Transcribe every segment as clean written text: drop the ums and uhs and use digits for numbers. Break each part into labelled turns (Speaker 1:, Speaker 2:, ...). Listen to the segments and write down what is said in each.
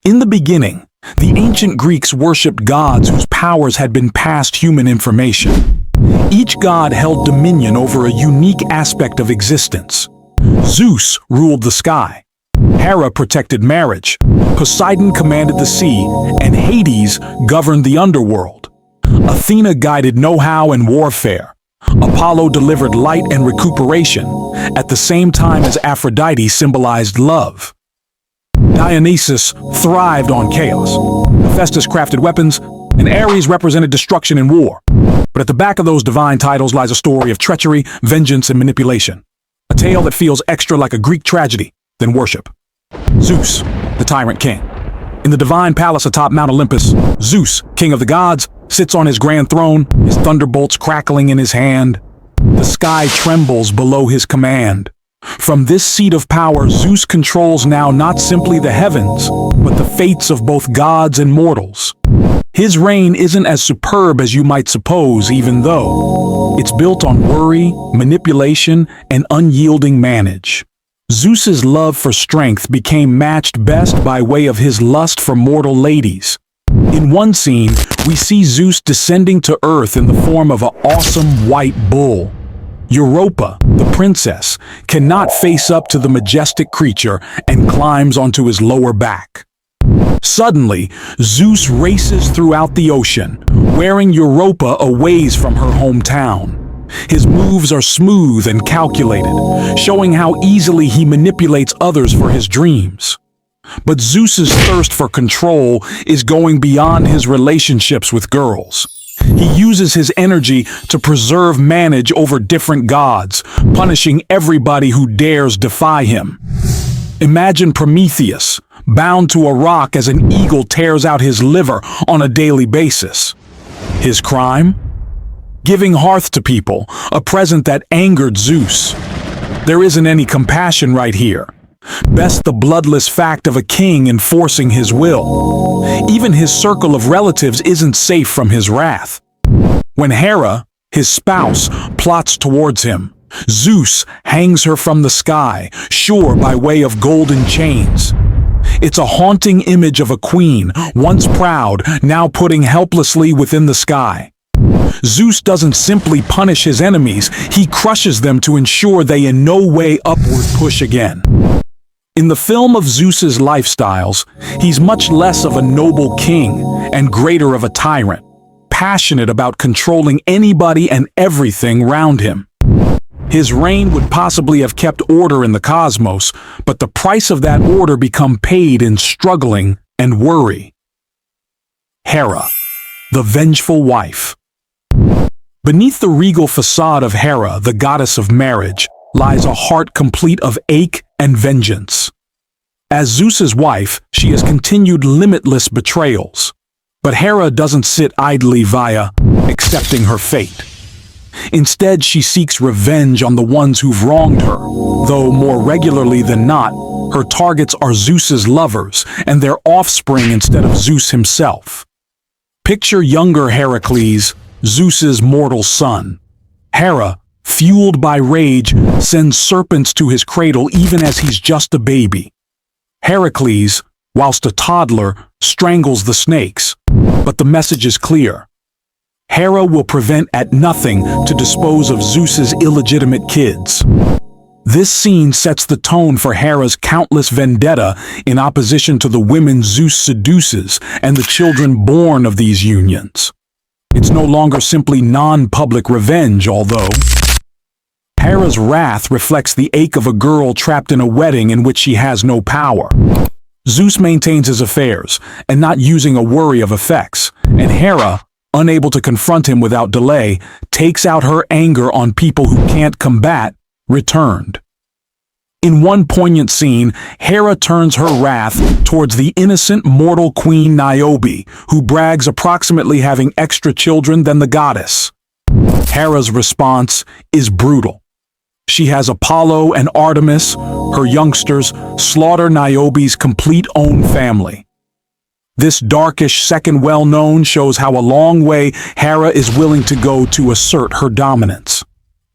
Speaker 1: In the beginning, the ancient Greeks worshipped gods whose powers had been past human information. Each god held dominion over a unique aspect of existence. Zeus ruled the sky. Hera protected marriage. Poseidon commanded the sea, and Hades governed the underworld. Athena guided know-how and warfare. Apollo delivered light and recuperation, at the same time as Aphrodite symbolized love. Dionysus thrived on chaos. Hephaestus crafted weapons, and Ares represented destruction and war. But at the back of those divine titles lies a story of treachery, vengeance, and manipulation. A tale that feels extra like a Greek tragedy than worship. Zeus, the tyrant king. In the divine palace atop Mount Olympus, Zeus, king of the gods, sits on his grand throne, his thunderbolts crackling in his hand. The sky trembles below his command. From this seat of power, Zeus controls now not simply the heavens, but the fates of both gods and mortals. His reign isn't as superb as you might suppose, even though it's built on worry, manipulation, and unyielding manage. Zeus's love for strength became matched best by way of his lust for mortal ladies. In one scene, we see Zeus descending to earth in the form of an awesome white bull. Europa, the princess, cannot face up to the majestic creature and climbs onto his lower back. Suddenly, Zeus races throughout the ocean, wearing Europa a ways from her hometown. His moves are smooth and calculated, showing how easily he manipulates others for his dreams. But Zeus's thirst for control is going beyond his relationships with girls. He uses his energy to preserve manage over different gods, punishing everybody who dares defy him. Imagine Prometheus, bound to a rock as an eagle tears out his liver on a daily basis. His crime? Giving hearth to people, a present that angered Zeus. There isn't any compassion right here. Best the bloodless fact of a king enforcing his will. Even his circle of relatives isn't safe from his wrath. When Hera, his spouse, plots towards him, Zeus hangs her from the sky, sure by way of golden chains. It's a haunting image of a queen, once proud, now putting helplessly within the sky. Zeus doesn't simply punish his enemies, he crushes them to ensure they in no way upward push again. In the film of Zeus's lifestyles, he's much less of a noble king and greater of a tyrant, passionate about controlling anybody and everything around him. His reign would possibly have kept order in the cosmos, but the price of that order become paid in struggling and worry. Hera, the vengeful wife. Beneath the regal facade of Hera, the goddess of marriage, lies a heart complete of ache and vengeance. As Zeus's wife, she has continued limitless betrayals. But Hera doesn't sit idly via accepting her fate. Instead, she seeks revenge on the ones who've wronged her, though more regularly than not, her targets are Zeus's lovers and their offspring instead of Zeus himself. Picture younger Heracles, Zeus's mortal son. Hera, fueled by rage, sends serpents to his cradle even as he's just a baby. Heracles, whilst a toddler, strangles the snakes. But the message is clear. Hera will prevent at nothing to dispose of Zeus's illegitimate kids. This scene sets the tone for Hera's countless vendetta in opposition to the women Zeus seduces and the children born of these unions. It's no longer simply non-public revenge, although Hera's wrath reflects the ache of a girl trapped in a wedding in which she has no power. Zeus maintains his affairs, and not using a worry of effects, and Hera, unable to confront him without delay, takes out her anger on people who can't combat, returned. In one poignant scene, Hera turns her wrath towards the innocent mortal queen Niobe, who brags approximately having extra children than the goddess. Hera's response is brutal. She has Apollo and Artemis, her youngsters, slaughter Niobe's complete own family. This darkish second well-known shows how a long way Hera is willing to go to assert her dominance.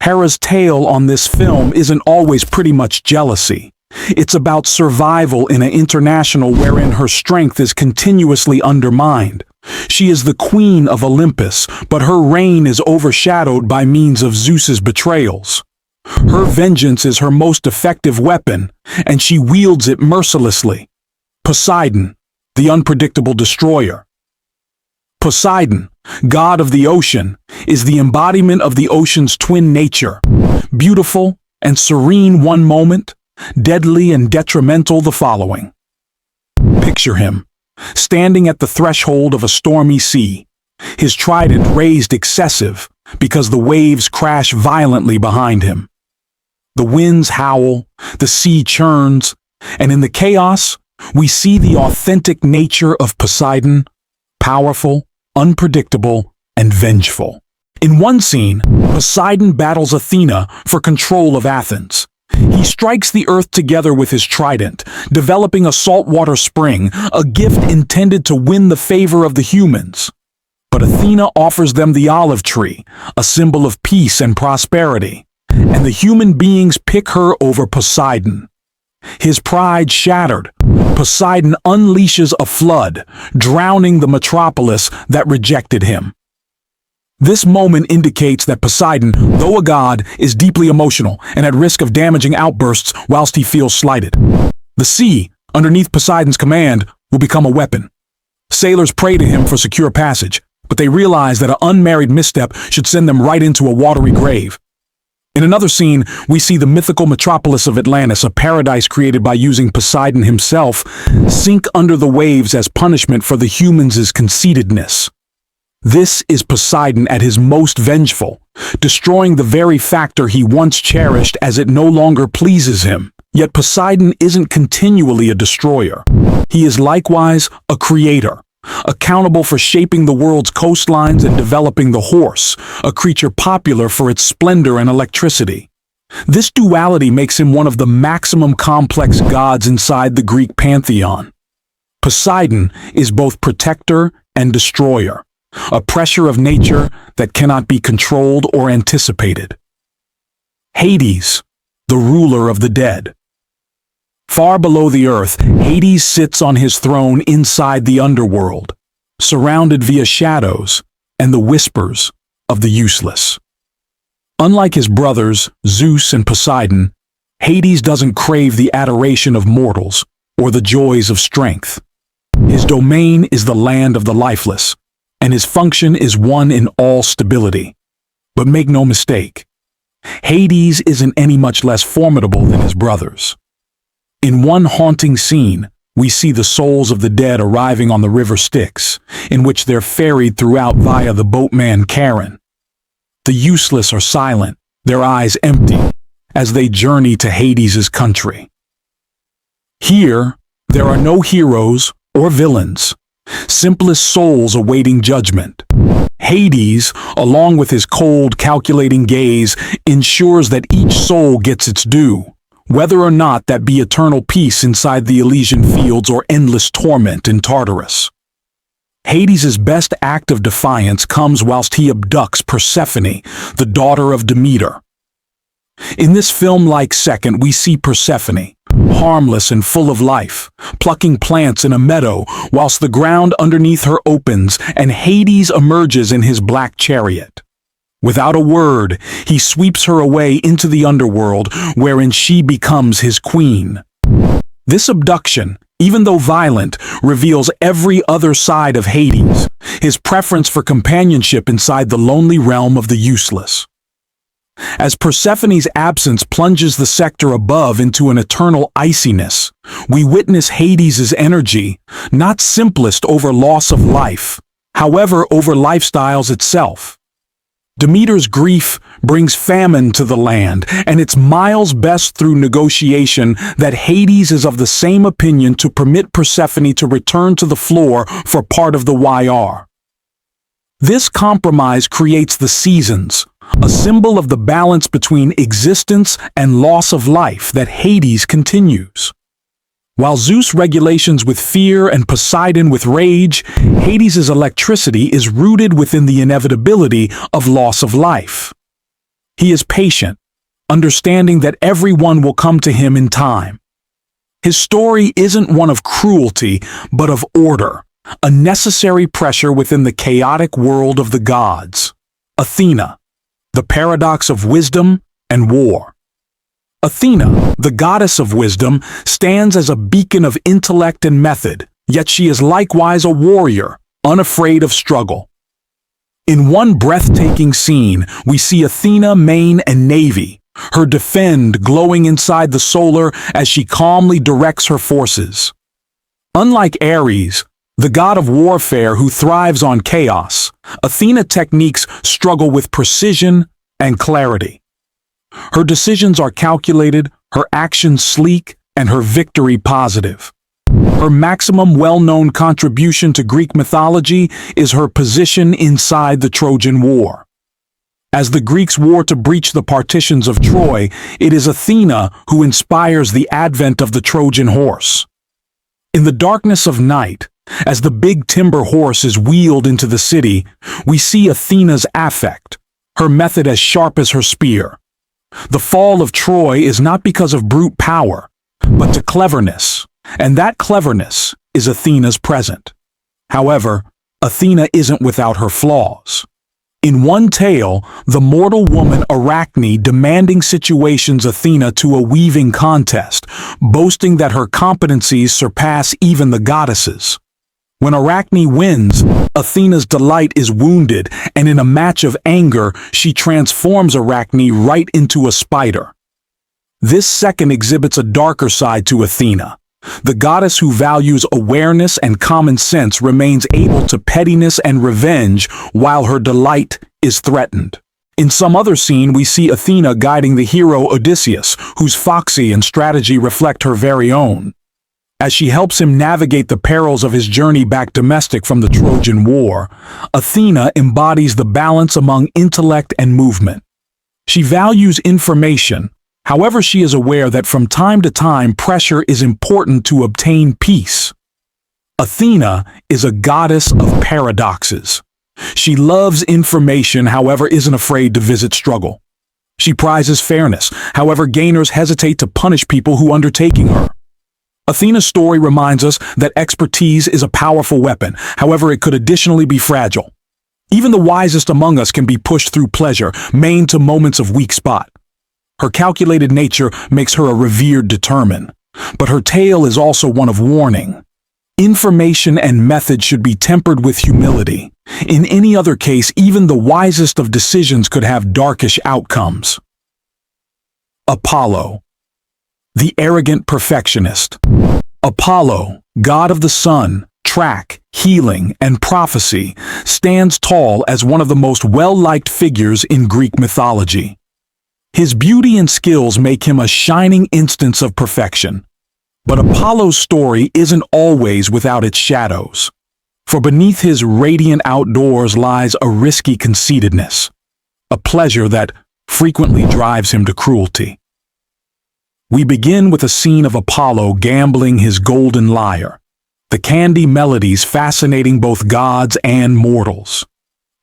Speaker 1: Hera's tale on this film isn't always pretty much jealousy. It's about survival in an international wherein her strength is continuously undermined. She is the queen of Olympus, but her reign is overshadowed by means of Zeus's betrayals. Her vengeance is her most effective weapon, and she wields it mercilessly. Poseidon, the unpredictable destroyer. Poseidon, god of the ocean, is the embodiment of the ocean's twin nature. Beautiful and serene one moment, deadly and detrimental the following. Picture him, standing at the threshold of a stormy sea, his trident raised excessive because the waves crash violently behind him. The winds howl, the sea churns, and in the chaos, we see the authentic nature of Poseidon, powerful, unpredictable, and vengeful. In one scene, Poseidon battles Athena for control of Athens. He strikes the earth together with his trident, developing a saltwater spring, a gift intended to win the favor of the humans. But Athena offers them the olive tree, a symbol of peace and prosperity, and the human beings pick her over Poseidon. His pride shattered, Poseidon unleashes a flood, drowning the metropolis that rejected him. This moment indicates that Poseidon, though a god, is deeply emotional and at risk of damaging outbursts whilst he feels slighted. The sea, underneath Poseidon's command, will become a weapon. Sailors pray to him for secure passage, but they realize that an unmarried misstep should send them right into a watery grave. In another scene, we see the mythical metropolis of Atlantis, a paradise created by using Poseidon himself, sink under the waves as punishment for the humans' conceitedness. This is Poseidon at his most vengeful, destroying the very factor he once cherished as it no longer pleases him. Yet Poseidon isn't continually a destroyer. He is likewise a creator, accountable for shaping the world's coastlines and developing the horse, a creature popular for its splendor and electricity. This duality makes him one of the maximum complex gods inside the Greek pantheon. Poseidon is both protector and destroyer, a pressure of nature that cannot be controlled or anticipated. Hades, the ruler of the dead. Far below the earth, Hades sits on his throne inside the underworld, surrounded via shadows and the whispers of the useless. Unlike his brothers, Zeus and Poseidon, Hades doesn't crave the adoration of mortals or the joys of strength. His domain is the land of the lifeless, and his function is one in all stability. But make no mistake, Hades isn't any much less formidable than his brothers. In one haunting scene, we see the souls of the dead arriving on the river Styx, in which they're ferried throughout via the boatman Charon. The useless are silent, their eyes empty, as they journey to Hades' country. Here, there are no heroes or villains, simplest souls awaiting judgment. Hades, along with his cold, calculating gaze, ensures that each soul gets its due, whether or not that be eternal peace inside the Elysian fields or endless torment in Tartarus. Hades' best act of defiance comes whilst he abducts Persephone, the daughter of Demeter. In this film-like second, we see Persephone, harmless and full of life, plucking plants in a meadow whilst the ground underneath her opens and Hades emerges in his black chariot. Without a word, he sweeps her away into the underworld, wherein she becomes his queen. This abduction, even though violent, reveals every other side of Hades, his preference for companionship inside the lonely realm of the useless. As Persephone's absence plunges the sector above into an eternal iciness, we witness Hades' energy, not simplest over loss of life, however over lifestyles itself. Demeter's grief brings famine to the land, and it's miles best through negotiation that Hades is of the same opinion to permit Persephone to return to the floor for part of the YR. This compromise creates the seasons, a symbol of the balance between existence and loss of life that Hades continues. While Zeus regulations with fear and Poseidon with rage, Hades' electricity is rooted within the inevitability of loss of life. He is patient, understanding that everyone will come to him in time. His story isn't one of cruelty, but of order, a necessary pressure within the chaotic world of the gods. Athena, the paradox of wisdom and war. Athena, the goddess of wisdom, stands as a beacon of intellect and method, yet she is likewise a warrior, unafraid of struggle. In one breathtaking scene, we see Athena main and navy, her defend glowing inside the solar as she calmly directs her forces. Unlike Ares, the god of warfare who thrives on chaos, Athena techniques struggle with precision and clarity. Her decisions are calculated, her actions sleek, and her victory positive. Her maximum well-known contribution to Greek mythology is her position inside the Trojan War. As the Greeks war to breach the partitions of Troy, it is Athena who inspires the advent of the Trojan horse. In the darkness of night, as the big timber horse is wheeled into the city, we see Athena's affect, her method as sharp as her spear. The fall of Troy is not because of brute power, but to cleverness, and that cleverness is Athena's present. However, Athena isn't without her flaws. In one tale, the mortal woman Arachne demanding situations Athena to a weaving contest, boasting that her competencies surpass even the goddesses. When Arachne wins, Athena's delight is wounded, and in a match of anger, she transforms Arachne right into a spider. This second exhibits a darker side to Athena. The goddess who values awareness and common sense remains able to pettiness and revenge while her delight is threatened. In some other scene, we see Athena guiding the hero Odysseus, whose foxy and strategy reflect her very own. As she helps him navigate the perils of his journey back domestic from the Trojan War, Athena embodies the balance among intellect and movement. She values information. However, she is aware that from time to time pressure is important to obtain peace. Athena is a goddess of paradoxes. She loves information, however, isn't afraid to visit struggle. She prizes fairness, however, gainers hesitate to punish people who undertaking her. Athena's story reminds us that expertise is a powerful weapon, however, it could additionally be fragile. Even the wisest among us can be pushed through pleasure, maimed to moments of weak spot. Her calculated nature makes her a revered determine, but her tale is also one of warning. Information and method should be tempered with humility. In any other case, even the wisest of decisions could have darkish outcomes. Apollo, the arrogant perfectionist. Apollo, god of the sun, track, healing, and prophecy, stands tall as one of the most well-liked figures in Greek mythology. His beauty and skills make him a shining instance of perfection. But Apollo's story isn't always without its shadows. For beneath his radiant outdoors lies a risky conceitedness, a pleasure that frequently drives him to cruelty. We begin with a scene of Apollo gambling his golden lyre, the candy melodies fascinating both gods and mortals.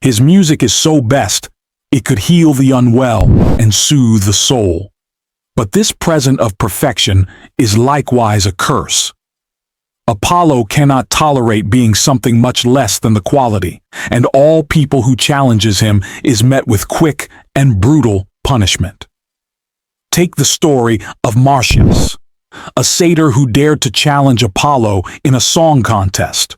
Speaker 1: His music is so best, it could heal the unwell and soothe the soul. But this present of perfection is likewise a curse. Apollo cannot tolerate being something much less than the quality, and all people who challenges him is met with quick and brutal punishment. Take the story of Marsyas, a satyr who dared to challenge Apollo in a song contest.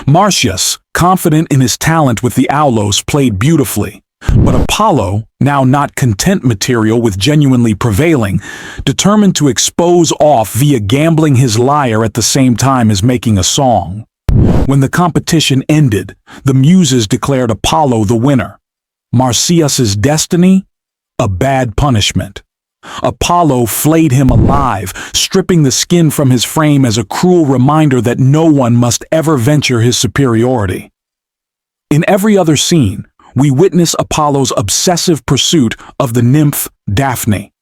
Speaker 1: Marsyas, confident in his talent with the aulos, played beautifully. But Apollo, now not content material with genuinely prevailing, determined to expose off via gambling his lyre at the same time as making a song. When the competition ended, the muses declared Apollo the winner. Marsyas's destiny? A bad punishment. Apollo flayed him alive, stripping the skin from his frame as a cruel reminder that no one must ever venture his superiority. In every other scene, we witness Apollo's obsessive pursuit of the nymph Daphne.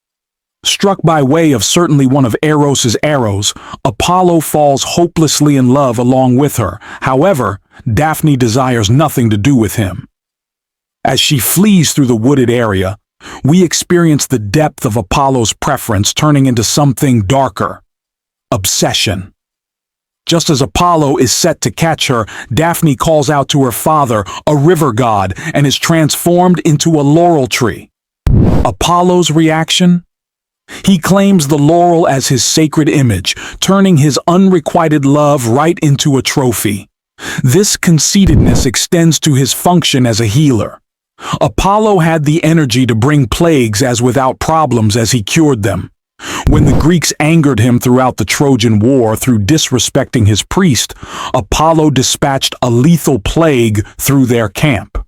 Speaker 1: Struck by way of certainly one of Eros's arrows, Apollo falls hopelessly in love along with her. However, Daphne desires nothing to do with him. As she flees through the wooded area, we experience the depth of Apollo's preference turning into something darker. obsession. Just as Apollo is set to catch her, Daphne calls out to her father, a river god, and is transformed into a laurel tree. Apollo's reaction? He claims the laurel as his sacred image, turning his unrequited love right into a trophy. This conceitedness extends to his function as a healer. Apollo had the energy to bring plagues as without problems as he cured them. When the Greeks angered him throughout the Trojan War through disrespecting his priest, Apollo dispatched a lethal plague through their camp.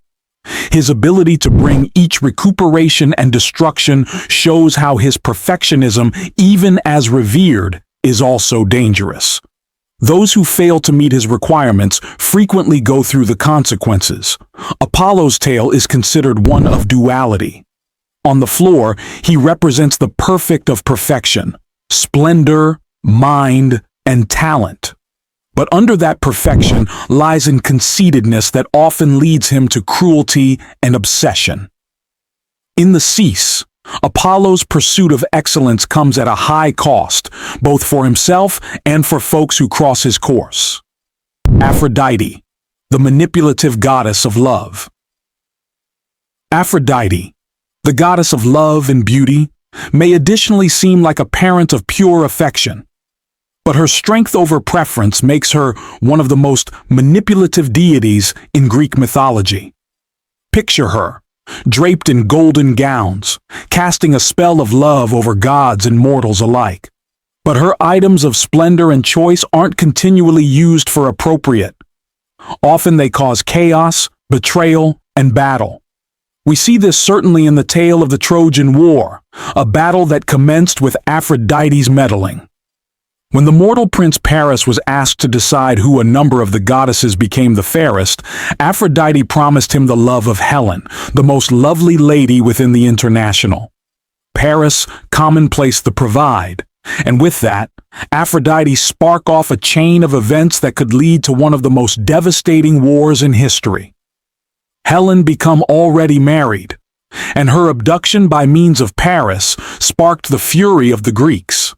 Speaker 1: His ability to bring each recuperation and destruction shows how his perfectionism, even as revered, is also dangerous. Those who fail to meet his requirements frequently go through the consequences. Apollo's tale is considered one of duality. On the floor, he represents the perfect of perfection, splendor, mind, and talent. But under that perfection lies a conceitedness that often leads him to cruelty and obsession. In the Cease, Apollo's pursuit of excellence comes at a high cost, both for himself and for folks who cross his course. Aphrodite, the manipulative goddess of love. Aphrodite, the goddess of love and beauty, may additionally seem like a parent of pure affection. But her strength over preference makes her one of the most manipulative deities in Greek mythology. Picture her, draped in golden gowns, casting a spell of love over gods and mortals alike. But her items of splendor and choice aren't continually used for appropriate. Often they cause chaos, betrayal, and battle. We see this certainly in the tale of the Trojan War, a battle that commenced with Aphrodite's meddling. When the mortal prince Paris was asked to decide who a number of the goddesses became the fairest, Aphrodite promised him the love of Helen, the most lovely lady within the international. Paris commonplaced the provide, and with that, Aphrodite sparked off a chain of events that could lead to one of the most devastating wars in history. Helen became already married, and her abduction by means of Paris sparked the fury of the Greeks.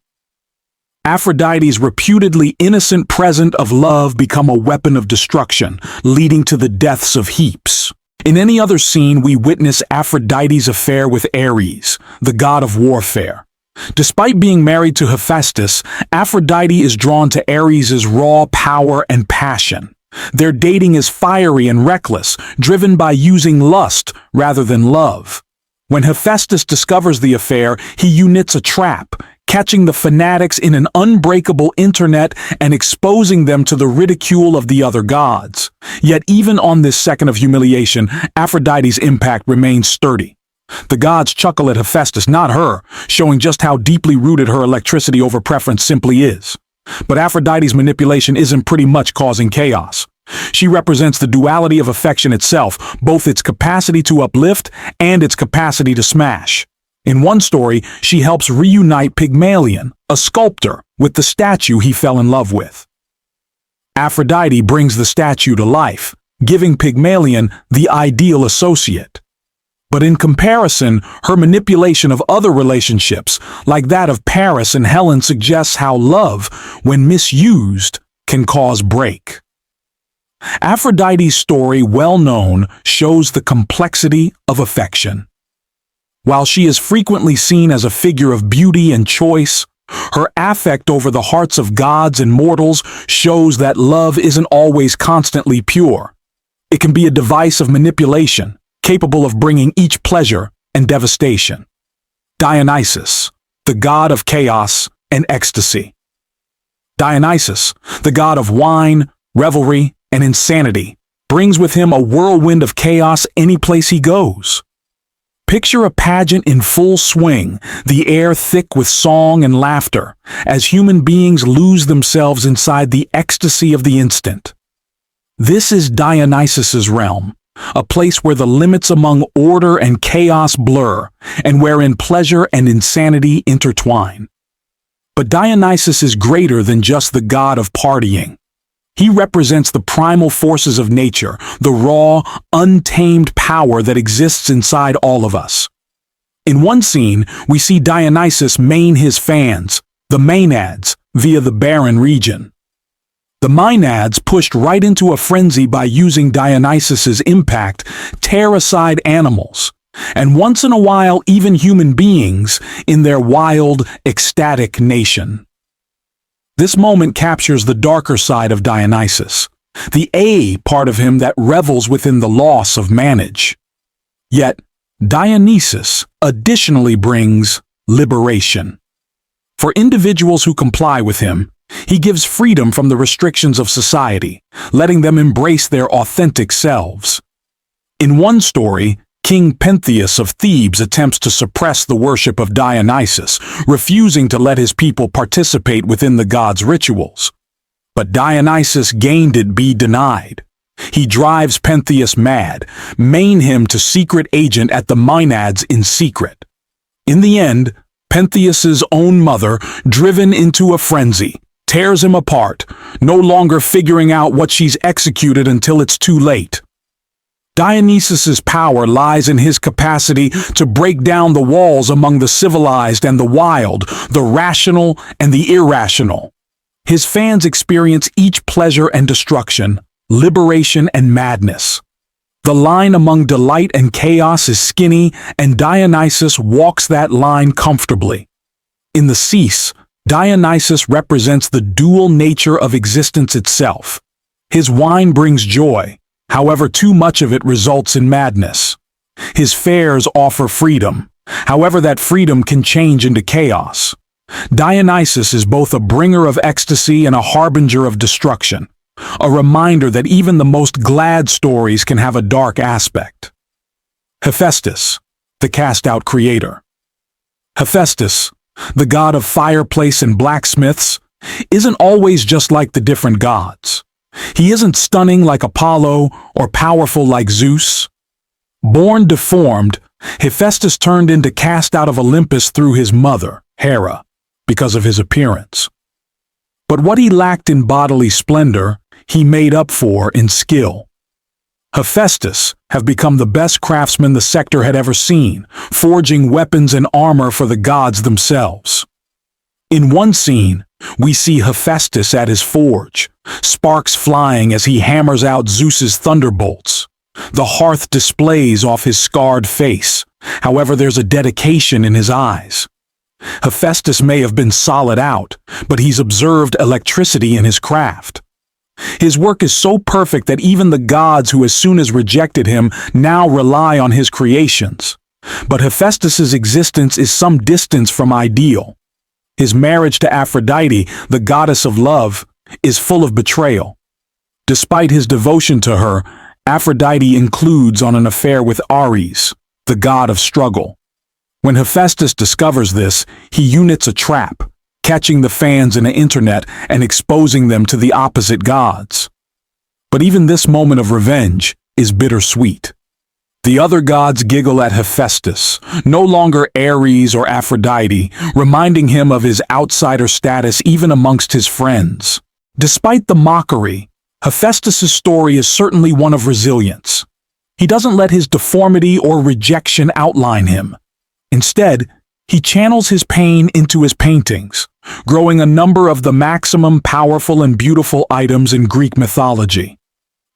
Speaker 1: Aphrodite's reputedly innocent present of love become a weapon of destruction, leading to the deaths of heaps. In any other scene, we witness Aphrodite's affair with Ares, the god of warfare. Despite being married to Hephaestus, Aphrodite is drawn to Ares' raw power and passion. Their dating is fiery and reckless, driven by using lust rather than love. When Hephaestus discovers the affair, he units a trap, catching the fanatics in an unbreakable internet and exposing them to the ridicule of the other gods. Yet even on this second of humiliation, Aphrodite's impact remains sturdy. The gods chuckle at Hephaestus, not her, showing just how deeply rooted her electricity over preference simply is. But Aphrodite's manipulation isn't pretty much causing chaos. She represents the duality of affection itself, both its capacity to uplift and its capacity to smash. In one story, she helps reunite Pygmalion, a sculptor, with the statue he fell in love with. Aphrodite brings the statue to life, giving Pygmalion the ideal associate. But in comparison, her manipulation of other relationships, like that of Paris and Helen, suggests how love, when misused, can cause break. Aphrodite's story, well known, shows the complexity of affection. While she is frequently seen as a figure of beauty and choice, her affect over the hearts of gods and mortals shows that love isn't always constantly pure. It can be a device of manipulation, capable of bringing each pleasure and devastation. Dionysus, the god of chaos and ecstasy. Dionysus, the god of wine, revelry, and insanity, brings with him a whirlwind of chaos any place he goes. Picture a pageant in full swing, the air thick with song and laughter, as human beings lose themselves inside the ecstasy of the instant. This is Dionysus's realm, a place where the limits among order and chaos blur, and wherein pleasure and insanity intertwine. But Dionysus is greater than just the god of partying. He represents the primal forces of nature, the raw, untamed power that exists inside all of us. In one scene, we see Dionysus main his fans, the Maenads, via the barren region. The Maenads pushed right into a frenzy by using Dionysus's impact, tear aside animals, and once in a while even human beings, in their wild, ecstatic nation. This moment captures the darker side of Dionysus, the A part of him that revels within the loss of manage. Yet, Dionysus additionally brings liberation. For individuals who comply with him, he gives freedom from the restrictions of society, letting them embrace their authentic selves. In one story, King Pentheus of Thebes attempts to suppress the worship of Dionysus, refusing to let his people participate within the god's rituals. But Dionysus gained it be denied. He drives Pentheus mad, main him to secret agent at the Maenads in secret. In the end, Pentheus's own mother, driven into a frenzy, tears him apart, no longer figuring out what she's executed until it's too late. Dionysus's power lies in his capacity to break down the walls among the civilized and the wild, the rational and the irrational. His fans experience each pleasure and destruction, liberation and madness. The line among delight and chaos is skinny, and Dionysus walks that line comfortably. In the Cease, Dionysus represents the dual nature of existence itself. His wine brings joy, however too much of it results in madness. His fairs offer freedom, however that freedom can change into chaos. Dionysus is both a bringer of ecstasy and a harbinger of destruction, a reminder that even the most glad stories can have a dark aspect. Hephaestus, the cast-out creator. Hephaestus, the god of fireplace and blacksmiths, isn't always just like the different gods. He isn't stunning like Apollo or powerful like Zeus. Born deformed, Hephaestus turned into cast out of Olympus through his mother, Hera, because of his appearance. But what he lacked in bodily splendor, he made up for in skill. Hephaestus have become the best craftsman the sector had ever seen, forging weapons and armor for the gods themselves. In one scene, we see Hephaestus at his forge, sparks flying as he hammers out Zeus's thunderbolts. The hearth displays off his scarred face, however there's a dedication in his eyes. Hephaestus may have been solid out, but he's observed electricity in his craft. His work is so perfect that even the gods who as soon as rejected him now rely on his creations. But Hephaestus's existence is some distance from ideal. His marriage to Aphrodite, the goddess of love, is full of betrayal. Despite his devotion to her, Aphrodite includes on an affair with Ares, the god of struggle. When Hephaestus discovers this, he units a trap, catching the fans in the internet and exposing them to the opposite gods. But even this moment of revenge is bittersweet. The other gods giggle at Hephaestus, no longer Ares or Aphrodite, reminding him of his outsider status even amongst his friends. Despite the mockery, Hephaestus's story is certainly one of resilience. He doesn't let his deformity or rejection outline him. Instead, he channels his pain into his paintings, growing a number of the maximum powerful and beautiful items in Greek mythology.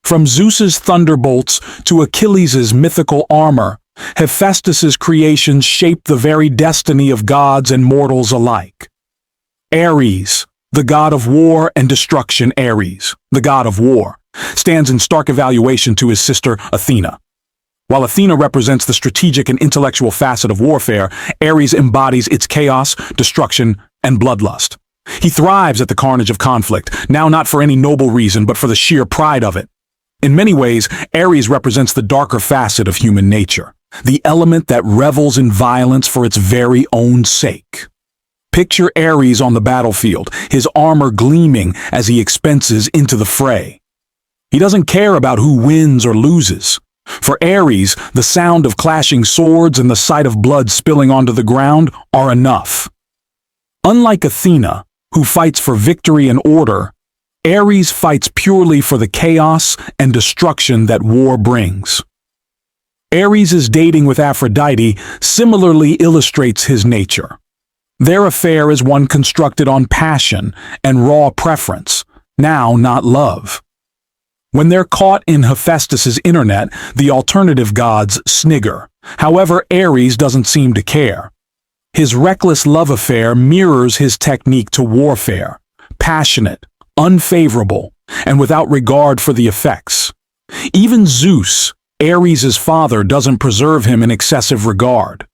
Speaker 1: From Zeus's thunderbolts to Achilles' mythical armor, Hephaestus's creations shape the very destiny of gods and mortals alike. Ares, the god of war and destruction. Ares, the god of war, stands in stark evaluation to his sister Athena. While Athena represents the strategic and intellectual facet of warfare, Ares embodies its chaos, destruction, and bloodlust. He thrives at the carnage of conflict, now not for any noble reason, but for the sheer pride of it. In many ways, Ares represents the darker facet of human nature, the element that revels in violence for its very own sake. Picture Ares on the battlefield, his armor gleaming as he expenses into the fray. He doesn't care about who wins or loses. For Ares, the sound of clashing swords and the sight of blood spilling onto the ground are enough. Unlike Athena, who fights for victory and order, Ares fights purely for the chaos and destruction that war brings. Ares' dating with Aphrodite similarly illustrates his nature. Their affair is one constructed on passion and raw preference, now not love. When they're caught in Hephaestus's internet, the alternative gods snigger. However, Ares doesn't seem to care. His reckless love affair mirrors his technique to warfare, passionate, unfavorable, and without regard for the effects. Even Zeus, Ares' father, doesn't preserve him in excessive regard.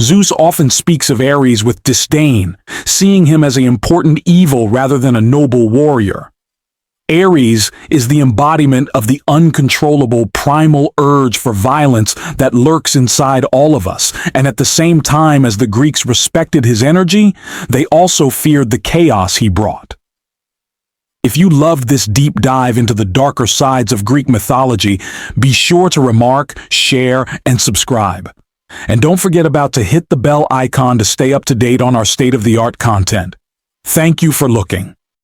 Speaker 1: Zeus often speaks of Ares with disdain, seeing him as an important evil rather than a noble warrior. Ares is the embodiment of the uncontrollable primal urge for violence that lurks inside all of us, and at the same time as the Greeks respected his energy, they also feared the chaos he brought. If you loved this deep dive into the darker sides of Greek mythology, be sure to remark, share, and subscribe. And don't forget to hit the bell icon to stay up to date on our state-of-the-art content. Thank you for looking.